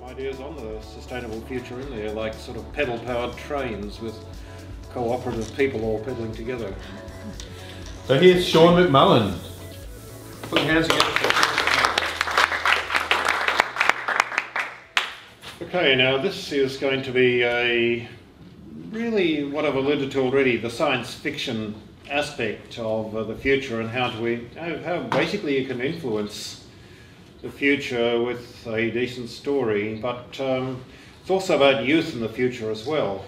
ideas on the sustainable future in there, like sort of pedal-powered trains with cooperative people all pedaling together. So here's Sean McMullen. Put your hands together. Okay, now this is going to be really what I've alluded to already, the science fiction aspect of the future and how basically you can influence the future with a decent story, but it's also about youth in the future as well.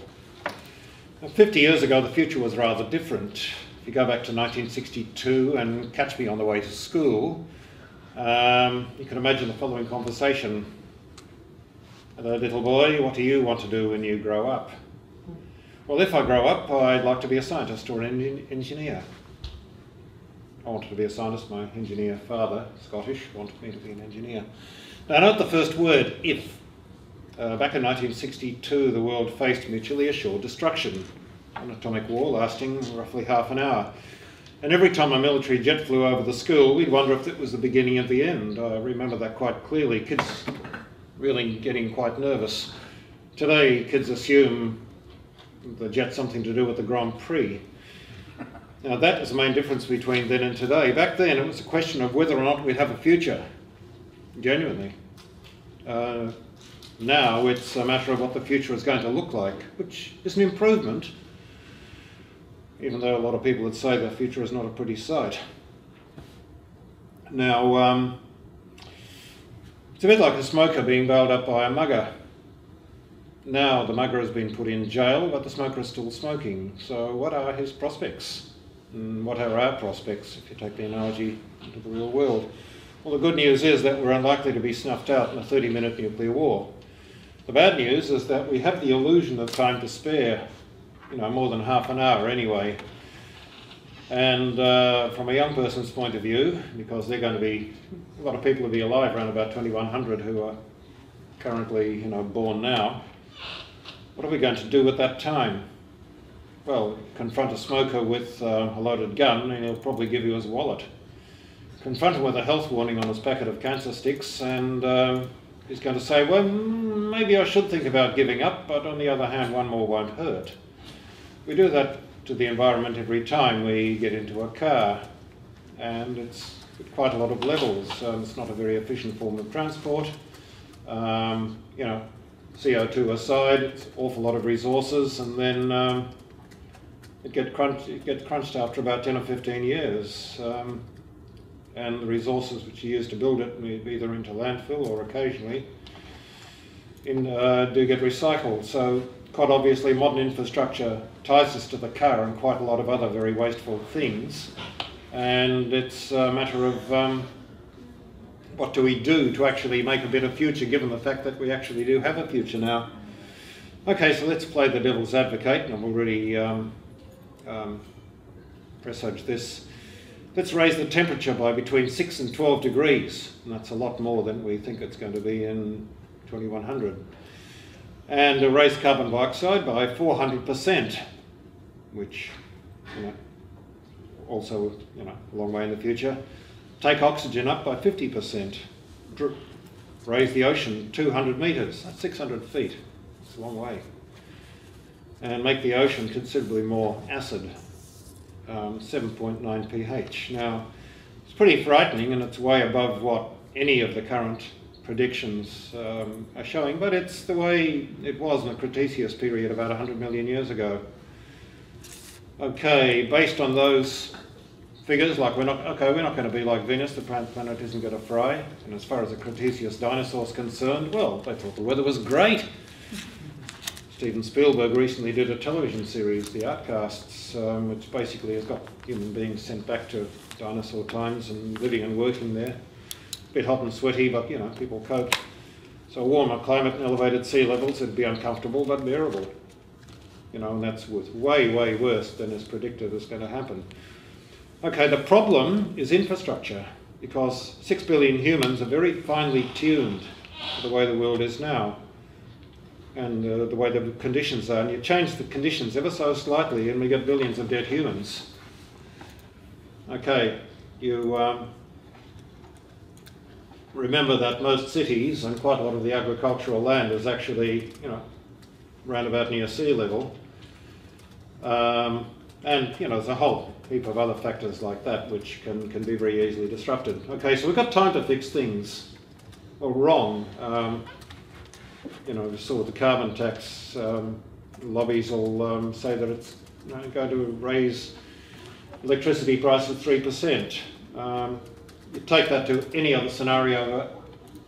Now, 50 years ago the future was rather different. If you go back to 1962 and catch me on the way to school, you can imagine the following conversation. Hello little boy, what do you want to do when you grow up? Well, if I grow up, I'd like to be a scientist or an engineer. I wanted to be a scientist. My engineer father, Scottish, wanted me to be an engineer. Now note the first word, if. Back in 1962, the world faced mutually assured destruction. An atomic war lasting roughly half an hour. And every time a military jet flew over the school, we'd wonder if it was the beginning of the end. I remember that quite clearly. Kids really getting quite nervous. Today, kids assume the jet's something to do with the Grand Prix. Now that is the main difference between then and today. Back then it was a question of whether or not we'd have a future, genuinely. Now it's a matter of what the future is going to look like, which is an improvement, even though a lot of people would say the future is not a pretty sight. Now, it's a bit like a smoker being bailed up by a mugger. Now the mugger has been put in jail, but the smoker is still smoking. So what are his prospects? And what are our prospects, if you take the analogy into the real world? Well, the good news is that we're unlikely to be snuffed out in a 30-minute nuclear war. The bad news is that we have the illusion of time to spare, more than half an hour anyway. And from a young person's point of view, because they're going to be, a lot of people will be alive around about 2100 who are currently, born now. What are we going to do at that time? Well, confront a smoker with a loaded gun and he'll probably give you his wallet. Confront him with a health warning on his packet of cancer sticks and he's going to say, well, maybe I should think about giving up, but on the other hand, one more won't hurt. We do that to the environment every time we get into a car, and it's at quite a lot of levels. It's not a very efficient form of transport. CO2 aside, it's an awful lot of resources, and then it gets crunched after about 10 or 15 years. And the resources which you use to build it, either into landfill or occasionally, do get recycled. So quite obviously modern infrastructure ties us to the car and quite a lot of other very wasteful things. And it's a matter of what do we do to actually make a better future, given the fact that we actually do have a future now. Okay, so let's play the devil's advocate, and I've already presaged this. Let's raise the temperature by between 6 and 12 degrees, and that's a lot more than we think it's going to be in 2100. And raise carbon dioxide by 400%, which, also, a long way in the future. Take oxygen up by 50%. Raise the ocean 200 metres, that's 600 feet. It's a long way. And make the ocean considerably more acid. 7.9 pH. Now, it's pretty frightening and it's way above what any of the current predictions are showing, but it's the way it was in the Cretaceous period about 100 million years ago. Okay, based on those figures, like we're not going to be like Venus, the planet isn't going to fry, and as far as the Cretaceous dinosaurs concerned, well, they thought the weather was great. Steven Spielberg recently did a television series, The Outcasts, which basically has got human beings sent back to dinosaur times and living and working there. A bit hot and sweaty, but people cope. So a warmer climate and elevated sea levels, it'd be uncomfortable but bearable. And that's way, way worse than is predicted is going to happen. Okay, the problem is infrastructure, because 6 billion humans are very finely tuned to the way the world is now. And the way the conditions are, and you change the conditions ever so slightly and we get billions of dead humans. Okay, you remember that most cities and quite a lot of the agricultural land is actually, round about near sea level. And there's a whole heap of other factors like that which can be very easily disrupted. Okay, so we've got time to fix things. Well, wrong. We saw with the carbon tax, lobbies all say that it's going to raise electricity prices 3%. You take that to any other scenario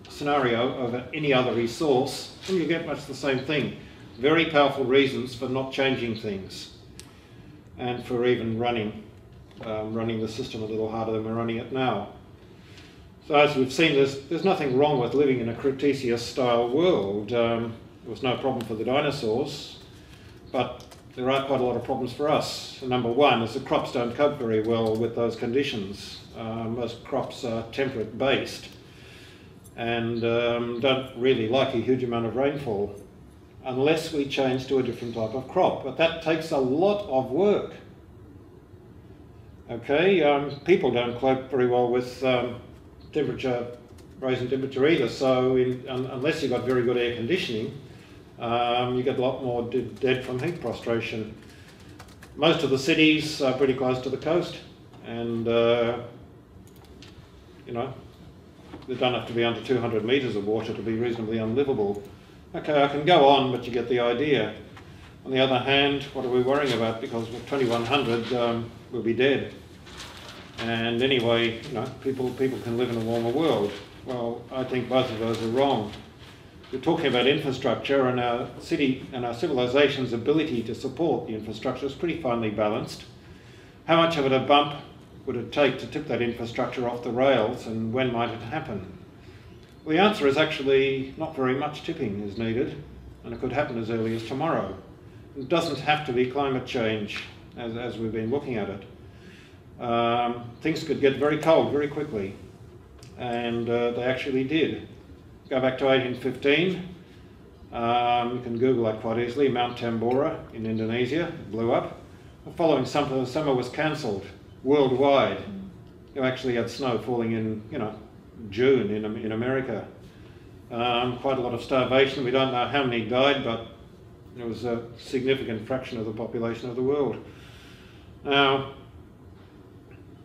of any other resource, and you get much the same thing. Very powerful reasons for not changing things, and for even running the system a little harder than we're running it now. So as we've seen, there's nothing wrong with living in a Cretaceous-style world. There was no problem for the dinosaurs, but there are quite a lot of problems for us. And number one is the crops don't cope very well with those conditions. Most crops are temperate-based and don't really like a huge amount of rainfall unless we change to a different type of crop. But that takes a lot of work. Okay, people don't cope very well with raising temperature either, so unless you've got very good air conditioning, you get a lot more dead from heat prostration. Most of the cities are pretty close to the coast, and they don't have to be under 200 metres of water to be reasonably unlivable. Okay, I can go on, but you get the idea. On the other hand, what are we worrying about? Because with 2100, we'll be dead. And anyway, people can live in a warmer world. Well, I think both of those are wrong. We're talking about infrastructure, and our city and our civilization's ability to support the infrastructure is pretty finely balanced. How much of a bump would it take to tip that infrastructure off the rails, and when might it happen? Well, the answer is actually not very much tipping is needed, and it could happen as early as tomorrow. It doesn't have to be climate change, as we've been looking at it. Things could get very cold very quickly, and they actually did. Go back to 1815, you can Google that quite easily. Mount Tambora in Indonesia blew up. The following summer was cancelled worldwide. You actually had snow falling in, June in America. Quite a lot of starvation. We don't know how many died, but it was a significant fraction of the population of the world. Now,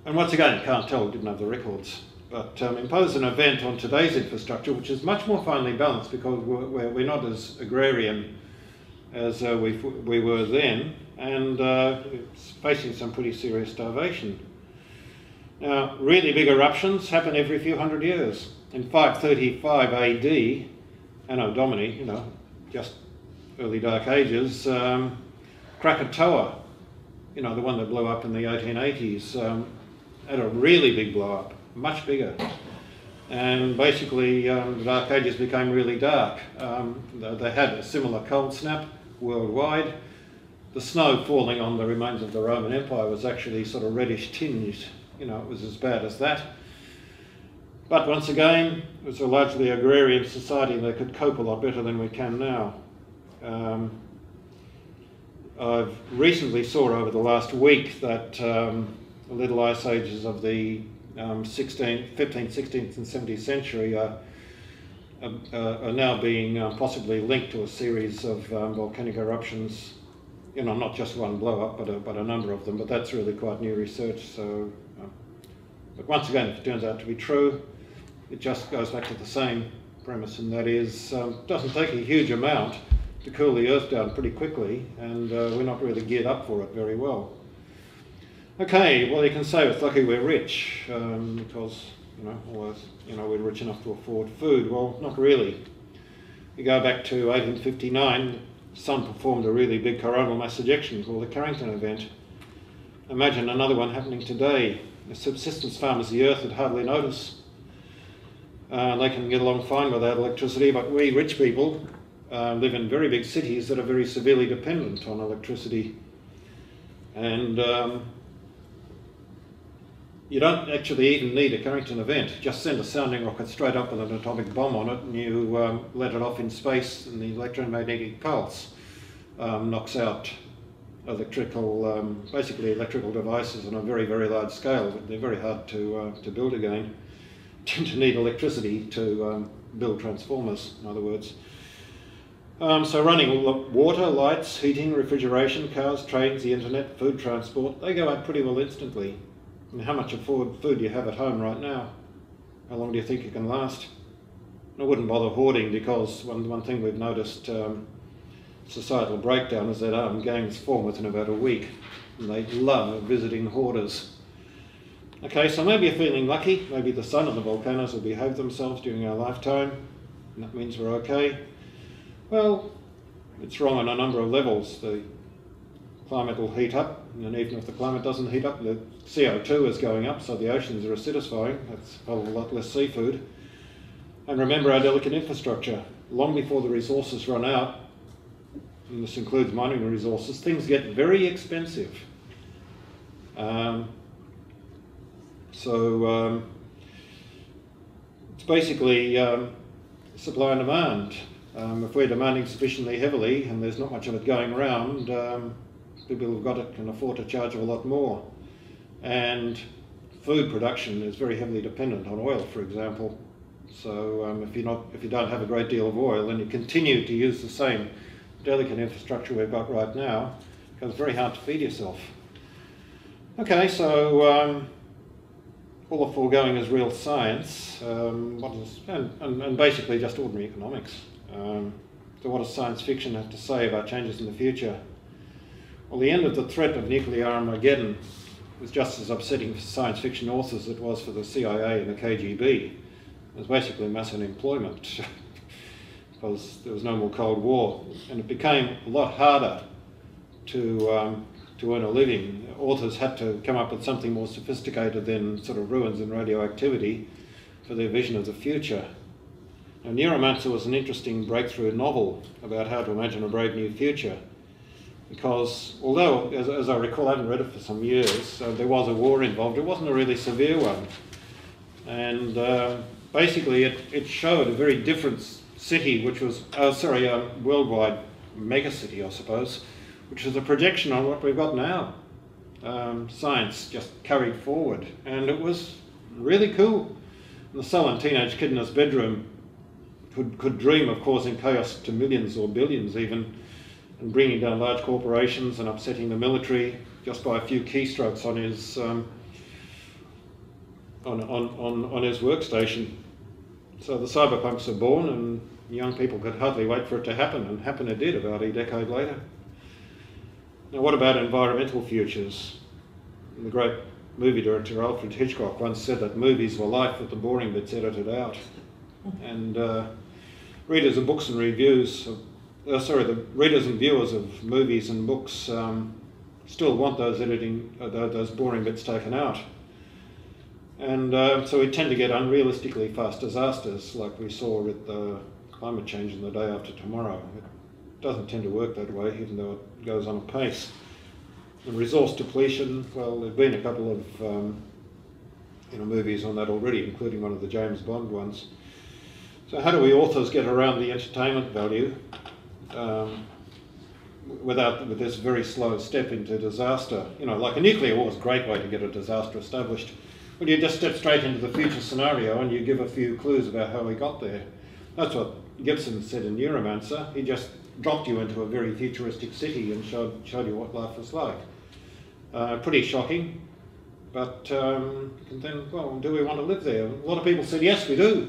and once again, you can't tell, we didn't have the records. But impose an event on today's infrastructure, which is much more finely balanced because we're not as agrarian as we were then, and it's facing some pretty serious starvation. Now, really big eruptions happen every few hundred years. In 535 AD, Anno Domini, just early Dark Ages, Krakatoa, the one that blew up in the 1880s, had a really big blow up. Much bigger, and basically the Dark Ages became really dark. They had a similar cold snap worldwide. The snow falling on the remains of the Roman Empire was actually sort of reddish tinged. It was as bad as that. But once again, it was a largely agrarian society that could cope a lot better than we can now. I've recently saw over the last week that the little ice ages of the 15th, 16th and 17th century are now being possibly linked to a series of volcanic eruptions. Not just one blow-up, but a number of them. But that's really quite new research. So, but once again, if it turns out to be true, it just goes back to the same premise, and that is, it doesn't take a huge amount to cool the Earth down pretty quickly, and we're not really geared up for it very well. Okay, well, you can say it's lucky we're rich because we're rich enough to afford food. Well, not really. You go back to 1859, the Sun performed a really big coronal mass ejection called the Carrington event. Imagine another one happening today. The subsistence farmers of the Earth would hardly notice. They can get along fine without electricity, but we rich people live in very big cities that are very severely dependent on electricity. And you don't actually even need a Carrington event. Just send a sounding rocket straight up with an atomic bomb on it, and you let it off in space, and the electromagnetic pulse knocks out basically electrical devices on a very, very large scale. They're very hard to build again. to need electricity to build transformers, in other words. So running water, lights, heating, refrigeration, cars, trains, the internet, food transport, they go out pretty well instantly. And how much food do you have at home right now? How long do you think it can last? I wouldn't bother hoarding, because one thing we've noticed, societal breakdown, is that armed gangs form within about a week, and they love visiting hoarders. Okay, so maybe you're feeling lucky, maybe the sun and the volcanoes will behave themselves during our lifetime, and that means we're okay. Well, it's wrong on a number of levels. The climate will heat up, and even if the climate doesn't heat up, the CO2 is going up, so the oceans are acidifying. That's a whole lot less seafood. And remember our delicate infrastructure. Long before the resources run out, and this includes mining resources, things get very expensive. It's basically supply and demand. If we're demanding sufficiently heavily and there's not much of it going around, people who've got it can afford to charge a lot more. And food production is very heavily dependent on oil, for example. So if you don't have a great deal of oil and you continue to use the same delicate infrastructure we've got right now, it becomes very hard to feed yourself. Okay, so all the foregoing is real science, and basically just ordinary economics. So what does science fiction have to say about changes in the future? Well, the end of the threat of nuclear Armageddon was just as upsetting for science fiction authors as it was for the CIA and the KGB. It was basically mass unemployment because there was no more Cold War, and it became a lot harder to earn a living. Authors had to come up with something more sophisticated than sort of ruins and radioactivity for their vision of the future. Now, Neuromancer was an interesting breakthrough novel about how to imagine a brave new future, because although, as I recall, I haven't read it for some years, there was a war involved. It wasn't a really severe one, and basically it showed a very different city, which was, worldwide megacity, I suppose, which was a projection on what we've got now. Science just carried forward, and it was really cool. And the sullen teenage kid in his bedroom could dream of causing chaos to millions or billions even, and bringing down large corporations and upsetting the military just by a few keystrokes on his on his workstation. So the cyberpunks are born, and young people could hardly wait for it to happen, and happen it did about a decade later. Now, what about environmental futures? The great movie director Alfred Hitchcock once said that movies were life with the boring bits edited out. And readers of books and reviews, the readers and viewers of movies and books still want those boring bits taken out. And so we tend to get unrealistically fast disasters, like we saw with climate change in The Day After Tomorrow. It doesn't tend to work that way, even though it goes on apace. And resource depletion, well, there've been a couple of movies on that already, including one of the James Bond ones. So how do we authors get around the entertainment value with this very slow step into disaster? Like a nuclear war is a great way to get a disaster established. Well, you just step straight into the future scenario and you give a few clues about how we got there. That's what Gibson said in Neuromancer. He just dropped you into a very futuristic city and showed you what life was like. Pretty shocking, but you can then, well, do we want to live there? A lot of people said, yes, we do.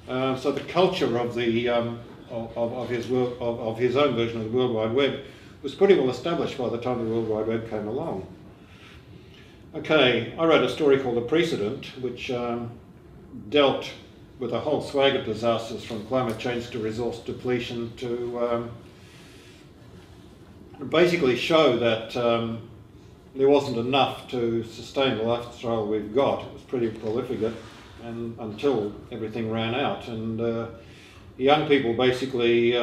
So the culture of the of his own version of the World Wide Web was pretty well established by the time the World Wide Web came along. Okay, I wrote a story called The Precedent, which dealt with a whole swag of disasters, from climate change to resource depletion, to basically show that there wasn't enough to sustain the lifestyle we've got. It was pretty prolific and until everything ran out, and young people basically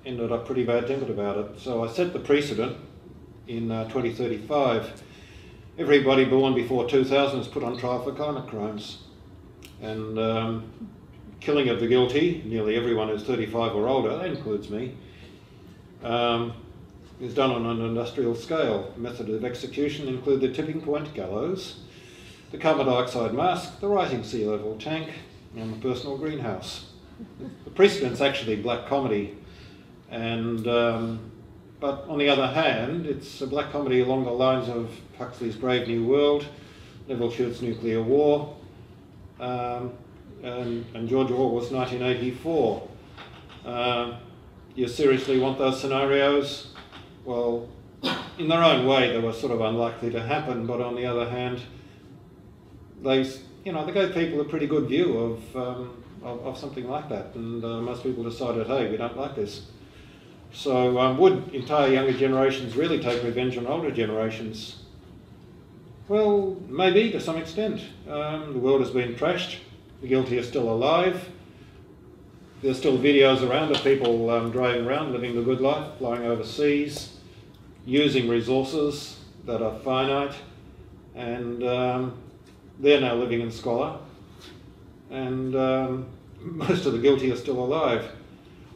ended up pretty bad-tempered about it. So I set the precedent in 2035. Everybody born before 2000 is put on trial for climate crimes. And killing of the guilty, nearly everyone who's 35 or older, that includes me, is done on an industrial scale. Methods of execution include the tipping point, gallows, the carbon dioxide mask, the rising sea level tank, and the personal greenhouse. The precedent's actually black comedy, and but on the other hand, it's a black comedy along the lines of Huxley's Brave New World, Neville Shute's Nuclear War, and George Orwell's 1984. You seriously want those scenarios? Well, in their own way, they were sort of unlikely to happen, but on the other hand, they gave people a pretty good view of something like that, and most people decided, hey, we don't like this. So would entire younger generations really take revenge on older generations? Well, maybe to some extent. The world has been trashed, the guilty are still alive, there's still videos around of people driving around, living the good life, flying overseas, using resources that are finite, and they're now living in squalor, and most of the guilty are still alive.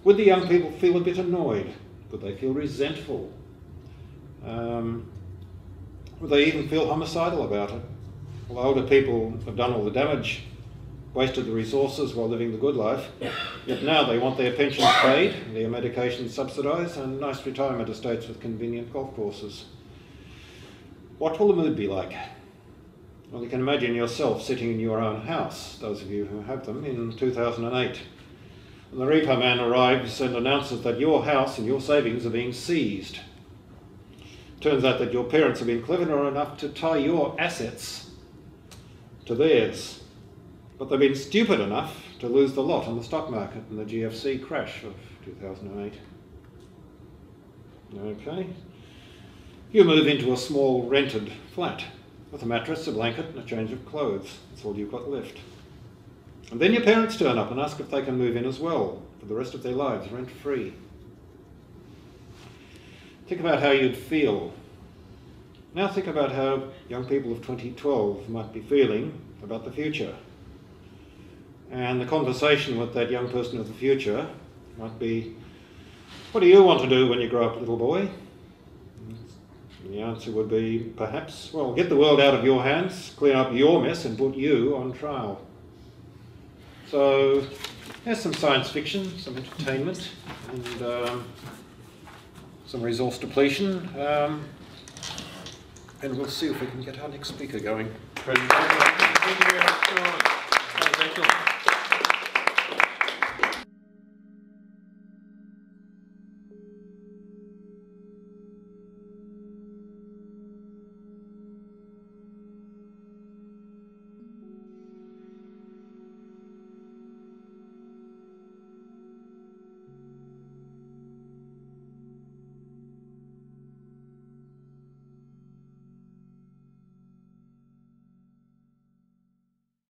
Would the young people feel a bit annoyed? Would they feel resentful? Would they even feel homicidal about it? Well, older people have done all the damage, wasted the resources while living the good life, yet now they want their pensions paid, their medications subsidised, and nice retirement estates with convenient golf courses. What will the mood be like? Well, you can imagine yourself sitting in your own house, those of you who have them, in 2008. And the repo man arrives and announces that your house and your savings are being seized. Turns out that your parents have been clever enough to tie your assets to theirs, but they've been stupid enough to lose the lot on the stock market in the GFC crash of 2008. Okay. You move into a small rented flat with a mattress, a blanket and a change of clothes. That's all you've got left. And then your parents turn up and ask if they can move in as well for the rest of their lives, rent-free. Think about how you'd feel. Now think about how young people of 2012 might be feeling about the future. And the conversation with that young person of the future might be, what do you want to do when you grow up, little boy? And the answer would be, perhaps, well, get the world out of your hands, clean up your mess and put you on trial. So there's some science fiction, some entertainment, and some resource depletion. And we'll see if we can get our next speaker going. Thank you very much, Sean.